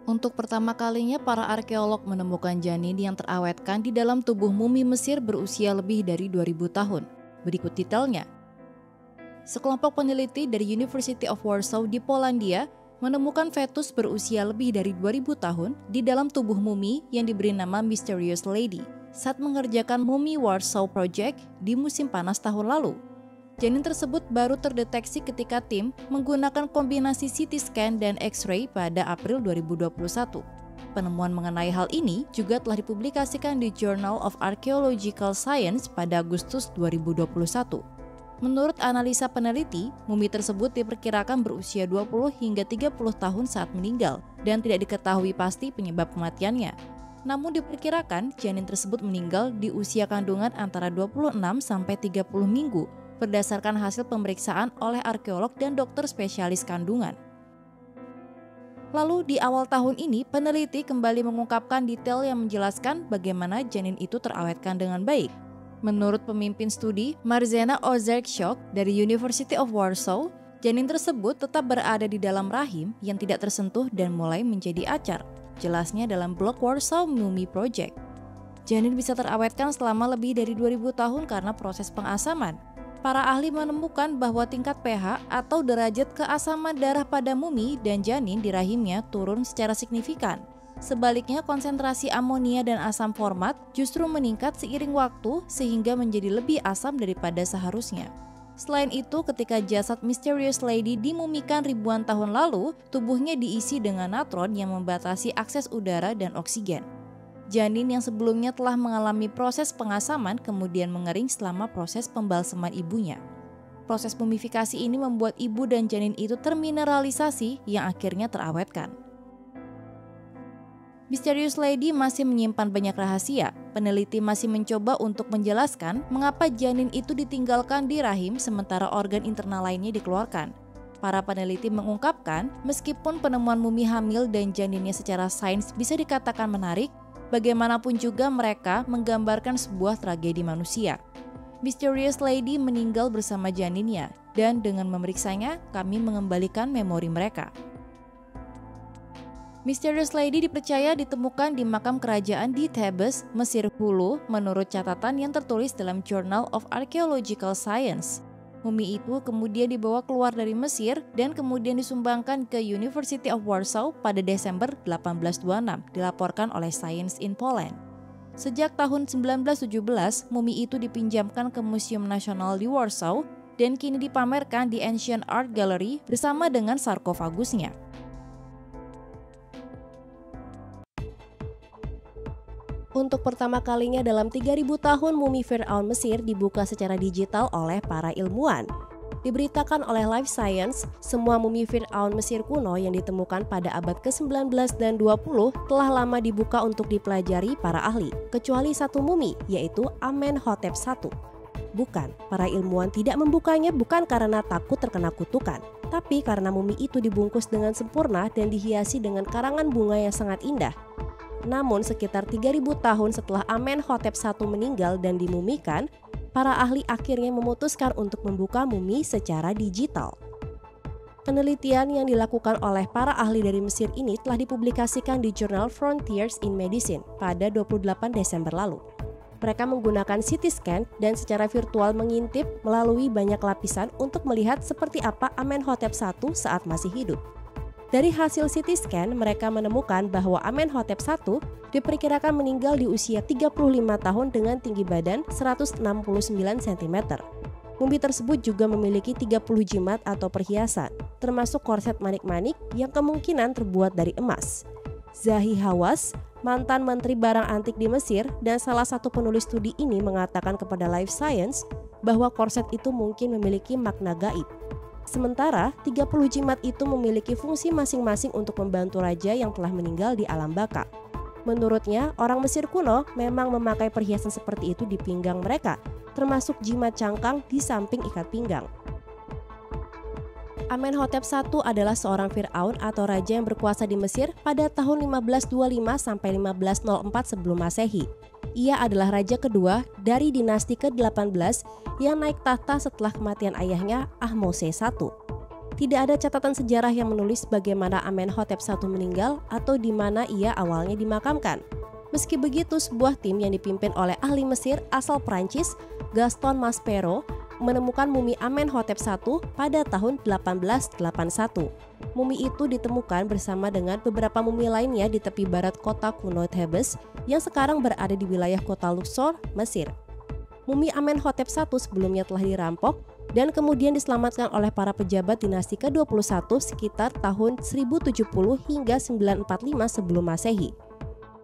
Untuk pertama kalinya, para arkeolog menemukan janin yang terawetkan di dalam tubuh mumi Mesir berusia lebih dari 2000 tahun. Berikut detailnya. Sekelompok peneliti dari University of Warsaw di Polandia menemukan fetus berusia lebih dari 2000 tahun di dalam tubuh mumi yang diberi nama Mysterious Lady saat mengerjakan Mummy Warsaw Project di musim panas tahun lalu. Janin tersebut baru terdeteksi ketika tim menggunakan kombinasi CT scan dan X-ray pada April 2021. Penemuan mengenai hal ini juga telah dipublikasikan di Journal of Archaeological Science pada Agustus 2021. Menurut analisa peneliti, mumi tersebut diperkirakan berusia 20 hingga 30 tahun saat meninggal dan tidak diketahui pasti penyebab kematiannya. Namun diperkirakan janin tersebut meninggal di usia kandungan antara 26 sampai 30 minggu berdasarkan hasil pemeriksaan oleh arkeolog dan dokter spesialis kandungan. Lalu di awal tahun ini, peneliti kembali mengungkapkan detail yang menjelaskan bagaimana janin itu terawetkan dengan baik. Menurut pemimpin studi, Marzena Ozerczuk dari University of Warsaw, janin tersebut tetap berada di dalam rahim yang tidak tersentuh dan mulai menjadi acar. Jelasnya dalam blog Warsaw Mummy Project. Janin bisa terawetkan selama lebih dari 2000 tahun karena proses pengasaman. Para ahli menemukan bahwa tingkat pH atau derajat keasaman darah pada mumi dan janin di rahimnya turun secara signifikan. Sebaliknya, konsentrasi amonia dan asam format justru meningkat seiring waktu sehingga menjadi lebih asam daripada seharusnya. Selain itu, ketika jasad Mysterious Lady dimumikan ribuan tahun lalu, tubuhnya diisi dengan natron yang membatasi akses udara dan oksigen. Janin yang sebelumnya telah mengalami proses pengasaman kemudian mengering selama proses pembalseman ibunya. Proses mumifikasi ini membuat ibu dan janin itu termineralisasi yang akhirnya terawetkan. Mysterious Lady masih menyimpan banyak rahasia. Peneliti masih mencoba untuk menjelaskan mengapa janin itu ditinggalkan di rahim sementara organ internal lainnya dikeluarkan. Para peneliti mengungkapkan, meskipun penemuan mumi hamil dan janinnya secara sains bisa dikatakan menarik, bagaimanapun juga mereka menggambarkan sebuah tragedi manusia. Mysterious Lady meninggal bersama janinnya, dan dengan memeriksanya, kami mengembalikan memori mereka. Mysterious Lady dipercaya ditemukan di makam kerajaan di Thebes, Mesir Hulu, menurut catatan yang tertulis dalam Journal of Archaeological Science. Mumi itu kemudian dibawa keluar dari Mesir dan kemudian disumbangkan ke University of Warsaw pada Desember 1826, dilaporkan oleh Science in Poland. Sejak tahun 1917, mumi itu dipinjamkan ke Museum Nasional di Warsaw dan kini dipamerkan di Ancient Art Gallery bersama dengan sarkofagusnya. Untuk pertama kalinya dalam 3000 tahun, mumi Firaun Mesir dibuka secara digital oleh para ilmuwan. Diberitakan oleh Life Science, semua mumi Firaun Mesir kuno yang ditemukan pada abad ke-19 dan 20 telah lama dibuka untuk dipelajari para ahli, kecuali satu mumi, yaitu Amenhotep I. Bukan, para ilmuwan tidak membukanya bukan karena takut terkena kutukan, tapi karena mumi itu dibungkus dengan sempurna dan dihiasi dengan karangan bunga yang sangat indah. Namun sekitar 3000 tahun setelah Amenhotep I meninggal dan dimumikan, para ahli akhirnya memutuskan untuk membuka mumi secara digital. Penelitian yang dilakukan oleh para ahli dari Mesir ini telah dipublikasikan di jurnal Frontiers in Medicine pada 28 Desember lalu. Mereka menggunakan CT scan dan secara virtual mengintip melalui banyak lapisan untuk melihat seperti apa Amenhotep I saat masih hidup. Dari hasil CT scan, mereka menemukan bahwa Amenhotep I diperkirakan meninggal di usia 35 tahun dengan tinggi badan 169 cm. Mumi tersebut juga memiliki 30 jimat atau perhiasan, termasuk korset manik-manik yang kemungkinan terbuat dari emas. Zahi Hawass, mantan menteri barang antik di Mesir dan salah satu penulis studi ini mengatakan kepada Life Science bahwa korset itu mungkin memiliki makna gaib. Sementara, 30 jimat itu memiliki fungsi masing-masing untuk membantu raja yang telah meninggal di alam baka. Menurutnya, orang Mesir kuno memang memakai perhiasan seperti itu di pinggang mereka, termasuk jimat cangkang di samping ikat pinggang. Amenhotep I adalah seorang Firaun atau raja yang berkuasa di Mesir pada tahun 1525 sampai 1504 sebelum Masehi. Ia adalah raja kedua dari dinasti ke-18 yang naik tahta setelah kematian ayahnya Ahmose I. Tidak ada catatan sejarah yang menulis bagaimana Amenhotep I meninggal atau di mana ia awalnya dimakamkan. Meski begitu, sebuah tim yang dipimpin oleh ahli Mesir asal Prancis, Gaston Maspero, menemukan mumi Amenhotep I pada tahun 1881. Mumi itu ditemukan bersama dengan beberapa mumi lainnya di tepi barat kota kuno Thebes yang sekarang berada di wilayah kota Luxor, Mesir. Mumi Amenhotep I sebelumnya telah dirampok dan kemudian diselamatkan oleh para pejabat dinasti ke-21 sekitar tahun 1070 hingga 945 sebelum Masehi.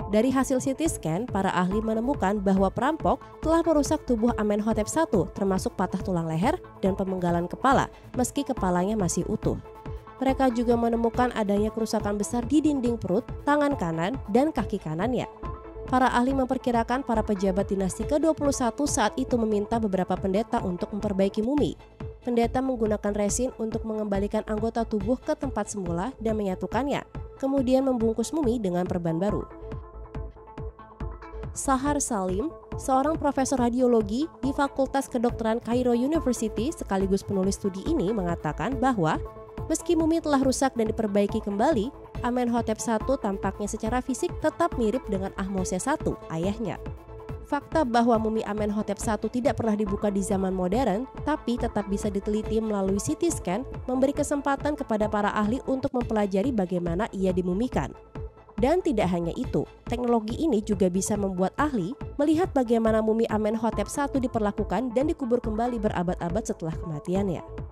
Dari hasil CT scan, para ahli menemukan bahwa perampok telah merusak tubuh Amenhotep I, termasuk patah tulang leher dan pemenggalan kepala, meski kepalanya masih utuh. Mereka juga menemukan adanya kerusakan besar di dinding perut, tangan kanan, dan kaki kanannya. Para ahli memperkirakan para pejabat dinasti ke-21 saat itu meminta beberapa pendeta untuk memperbaiki mumi. Pendeta menggunakan resin untuk mengembalikan anggota tubuh ke tempat semula dan menyatukannya, kemudian membungkus mumi dengan perban baru. Sahar Salim, seorang profesor radiologi di Fakultas Kedokteran Cairo University sekaligus penulis studi ini mengatakan bahwa meski mumi telah rusak dan diperbaiki kembali, Amenhotep I tampaknya secara fisik tetap mirip dengan Ahmose I, ayahnya. Fakta bahwa mumi Amenhotep I tidak pernah dibuka di zaman modern, tapi tetap bisa diteliti melalui CT scan, memberi kesempatan kepada para ahli untuk mempelajari bagaimana ia dimumikan. Dan tidak hanya itu, teknologi ini juga bisa membuat ahli melihat bagaimana mumi Amenhotep I diperlakukan dan dikubur kembali berabad-abad setelah kematiannya.